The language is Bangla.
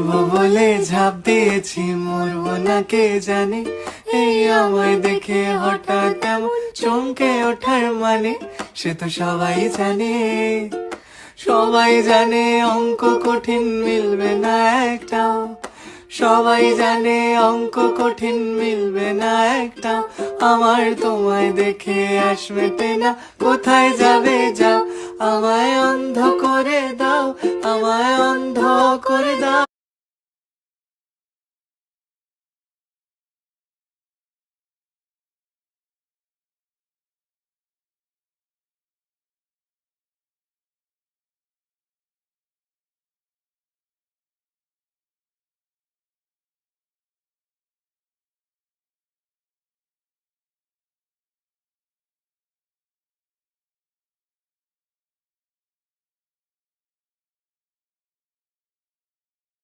মরবো বলে ঝাঁপ দিয়েছি, মরবো না কে জানে। এই আমায় দেখে হঠাৎ এমন চমকে ওঠার মানে, সে তো সবাই জানে। সবাই জানে অঙ্ক কঠিন মিলবে না একটাও, সবাই জানে অঙ্ক কঠিন মিলবে না একটাও। আমার তোমায় দেখে আস মেটে না, কোথায় যাবে যাও। আমায় অন্ধ করে দাও, আমায় অন্ধ করে দাও।